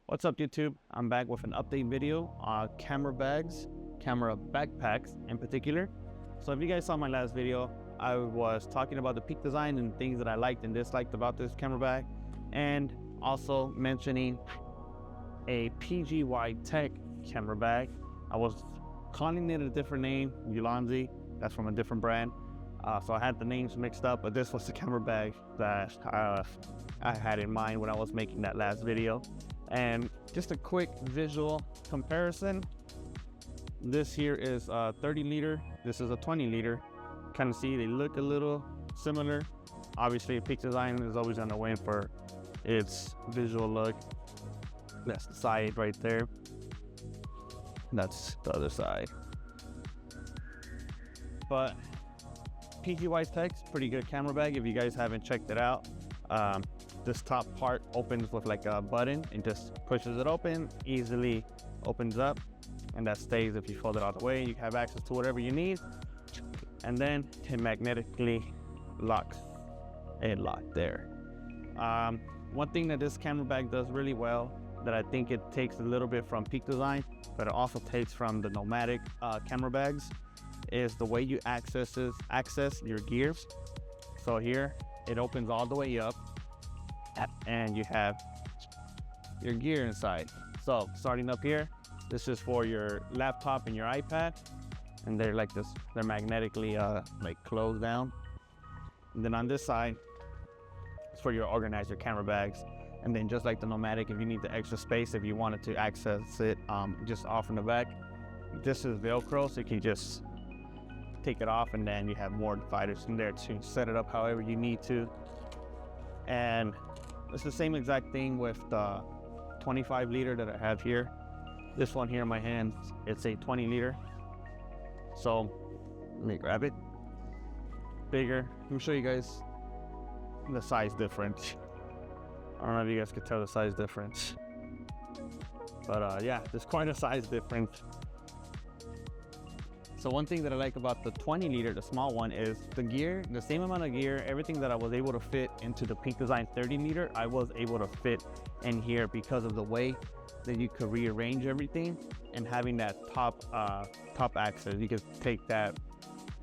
What's up, YouTube? I'm back with an update video on camera bags, camera backpacks in particular. So if you guys saw my last video, I was talking about the peak design and things that I liked and disliked about this camera bag, and also mentioning a PGYTECH camera bag. I was calling it a different name, Ulanzi. That's from a different brand. So I had the names mixed up, but this was the camera bag that I had in mind when I was making that last video. And just a quick visual comparison. This here is a 30 liter. This is a 20 liter. Kind of see they look a little similar. Obviously, peak design is always on the win for its visual look. That's the side right there. That's the other side. But PGYTECH's pretty good camera bag if you guys haven't checked it out. This top part opens with like a button and just pushes it open, easily opens up, and that stays if you fold it out the way. You have access to whatever you need, and then it magnetically locks it locked there. One thing that this camera bag does really well, that I think it takes a little bit from peak design, but it also takes from the nomadic camera bags, is the way you access your gear. So here it opens all the way up and you have your gear inside. So starting up here, this is for your laptop and your iPad, and they're like this, they're magnetically like closed down. And then on this side, it's for your organize your camera bags. And then just like the nomadic, if you need the extra space, if you wanted to access it just off in the back, this is Velcro, so you can just take it off, and then you have more dividers in there to set it up however you need to. And it's the same exact thing with the 25 liter that I have here. This one here in my hands, it's a 20 liter. So let me grab it. Bigger. Let me show you guys the size difference. I don't know if you guys could tell the size difference, but yeah, there's quite a size difference. So one thing that I like about the 20 liter, the small one, is the gear, the same amount of gear, everything that I was able to fit into the peak design 30 liter, I was able to fit in here because of the way that you could rearrange everything, and having that top access. You could take that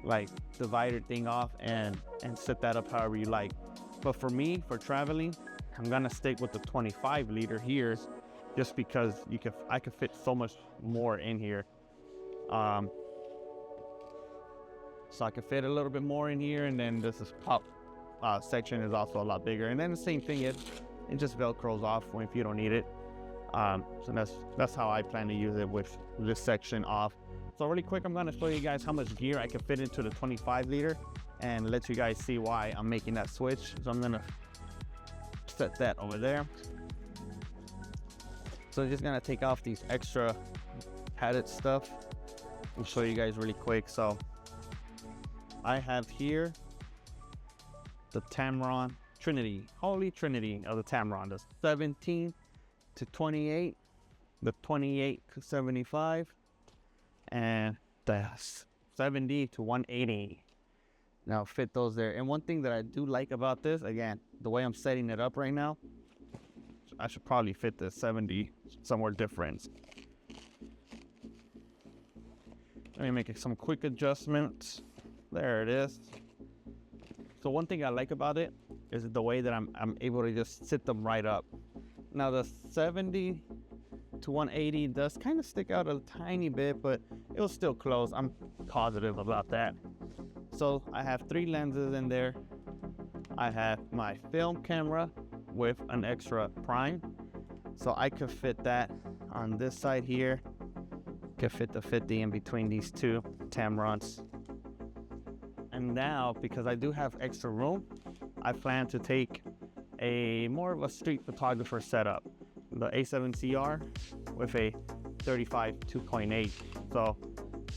like divider thing off and set that up however you like. But for me, for traveling, I'm gonna stick with the 25 liter here, just because I could fit so much more in here. So I could fit a little bit more in here, and then this top section is also a lot bigger. And then the same thing, it just Velcros off if you don't need it. So that's how I plan to use it, with this section off. So really quick, I'm gonna show you guys how much gear I can fit into the 25 liter and let you guys see why I'm making that switch. So I'm gonna set that over there. So I'm just gonna take off these extra padded stuff and show you guys really quick. So I have here the Tamron Trinity, Holy Trinity of the Tamron, the 17 to 28, the 28 to 75, and the 70 to 180. Now fit those there. And one thing that I do like about this, again, the way I'm setting it up right now, I should probably fit the 70 somewhere different. Let me make some quick adjustments. There it is. So one thing I like about it is the way that I'm able to just sit them right up. Now the 70 to 180 does kind of stick out a tiny bit, but it will still close. I'm positive about that. So I have 3 lenses in there. I have my film camera with an extra prime. So I could fit that on this side here. Could fit the 50 in between these two Tamrons. And now, because I do have extra room, I plan to take a more of a street photographer setup, the A7CR with a 35 2.8. So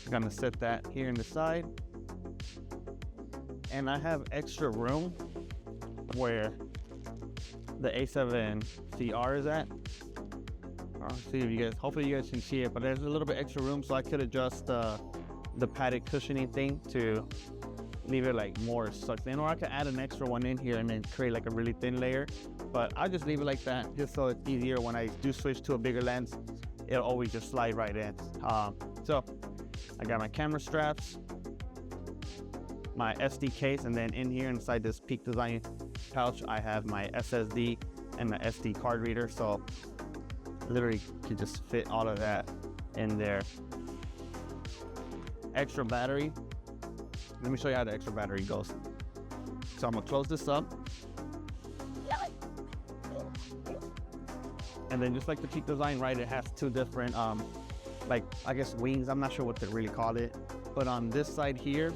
I'm gonna set that here in the side. And I have extra room where the A7CR is at. I'll see if you guys, hopefully you guys can see it, but there's a little bit extra room, so I could adjust the padded cushioning thing to leave it like more sucked in, or I could add an extra one in here and then create like a really thin layer but I'll just leave it like that just so it's easier when I do switch to a bigger lens. It'll always just slide right in. So I got my camera straps, my SD case, and then in here inside this Peak Design pouch, I have my SSD and the SD card reader. So literally could just fit all of that in there. Extra battery. Let me show you how the extra battery goes. So I'm gonna close this up. And then just like the Peak Design, right, it has two different, like, I guess wings. I'm not sure what to really call it. But on this side here,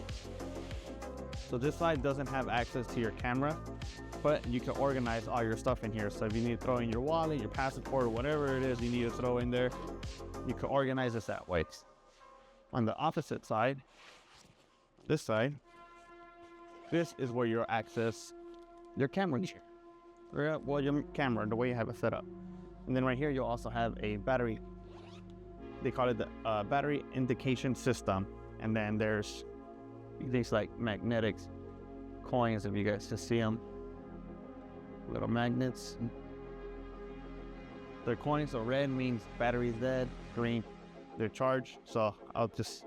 so this side doesn't have access to your camera, but you can organize all your stuff in here. So if you need to throw in your wallet, your passport, or whatever it is you need to throw in there, you can organize this that way. On the opposite side, this side, this is where you'll access your camera gear. Well, your camera, the way you have it set up. And then right here, you'll also have a battery. They call it the battery indication system. And then there's things like magnetic coins, if you guys can see them. Little magnets. They're coins, so red means battery's dead, green, they're charged. So I'll just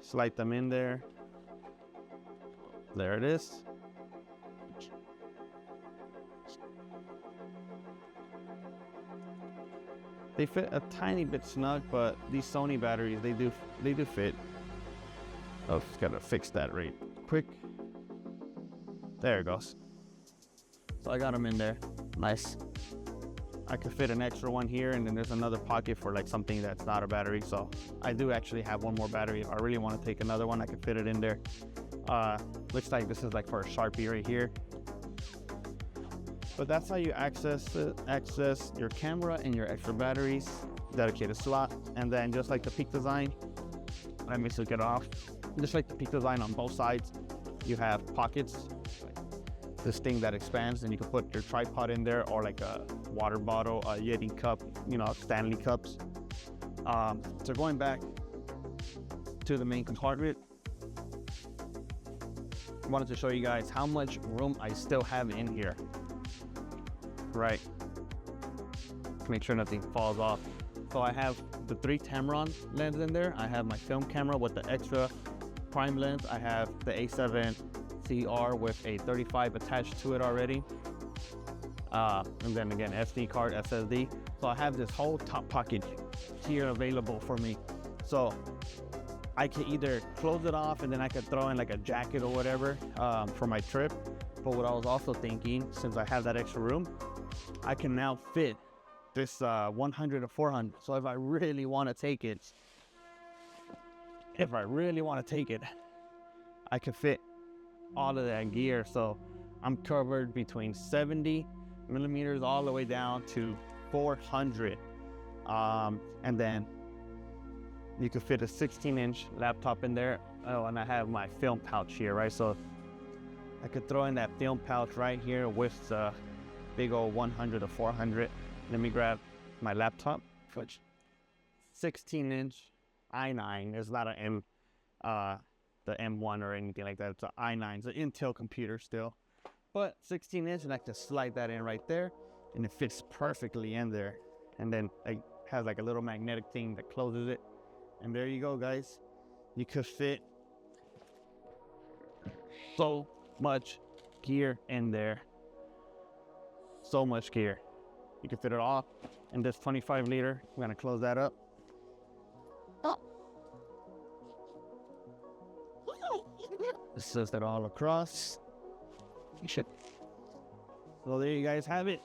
slide them in there. There it is. They fit a tiny bit snug, but these Sony batteries, they do fit. Oh, just gotta fix that right quick. There it goes. So I got them in there, nice. I could fit an extra one here, and then there's another pocket for like something that's not a battery. So I do actually have one more battery. If I really want to take another one, I could fit it in there. Looks like this is like for a Sharpie right here. But that's how you access your camera and your extra batteries, dedicated slot. And then just like the Peak Design, let me take it off. Just like the Peak Design on both sides, you have pockets, like this thing that expands, and you can put your tripod in there, or like a water bottle, a Yeti cup, you know, Stanley cups. So going back to the main compartment, I wanted to show you guys how much room I still have in here. Right, make sure nothing falls off. So I have the 3 Tamron lens in there. I have my film camera with the extra prime lens. I have the A7 CR with a 35 attached to it already. And then again, SD card, SSD. So I have this whole top pocket here available for me. So I can either close it off and then I could throw in like a jacket or whatever for my trip. But what I was also thinking, since I have that extra room, I can now fit this 100 to 400. So if I really want to take it, I can fit all of that gear. So I'm covered between 70 millimeters all the way down to 400. And then you could fit a 16-inch laptop in there. Oh, and I have my film pouch here, right? So I could throw in that film pouch right here with the big old 100 to 400. Let me grab my laptop, which 16-inch i9. It's not an the M1 or anything like that. It's an i9. It's an Intel computer still, but 16-inch, and I can slide that in right there, and it fits perfectly in there. And then it has like a little magnetic thing that closes it. And there you go, guys. You could fit so much gear in there. So much gear. You can fit it all in this 25 liter. I'm gonna close that up. It says that all across. You should. So there you guys have it.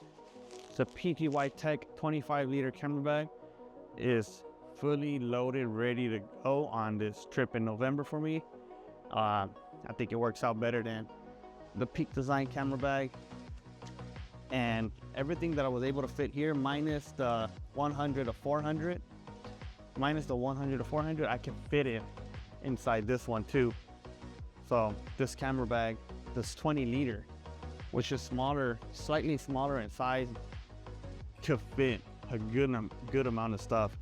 The PGYTECH 25 liter camera bag is fully loaded, ready to go on this trip in November for me. I think it works out better than the Peak Design camera bag. And everything that I was able to fit here, minus the 100 to 400, I can fit it inside this one too. So this camera bag, this 20 liter, which is smaller, slightly smaller in size, to fit a good amount of stuff.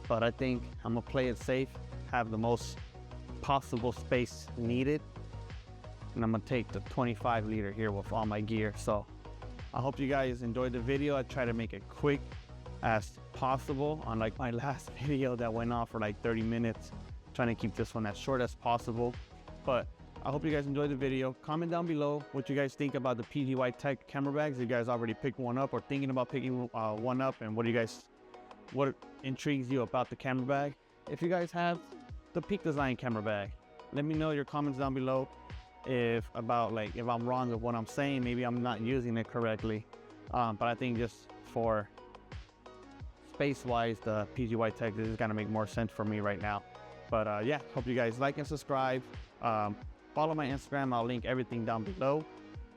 But I think I'm gonna play it safe, have the most possible space needed, and I'm gonna take the 25 liter here with all my gear. So I hope you guys enjoyed the video. I try to make it quick as possible, unlike my last video that went on for like 30 minutes. Trying to keep this one as short as possible. But I hope you guys enjoyed the video. Comment down below what you guys think about the PGYTECH camera bags. If you guys already picked one up or thinking about picking one up, and what intrigues you about the camera bag. If you guys have the Peak Design camera bag, let me know your comments down below. If I'm wrong with what I'm saying, maybe I'm not using it correctly. But I think just for space-wise, the PGYTECH is gonna make more sense for me right now. But yeah, hope you guys like and subscribe. Follow my Instagram. I'll link everything down below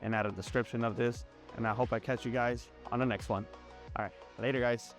and at the description of this. And I hope I catch you guys on the next one. All right, later guys.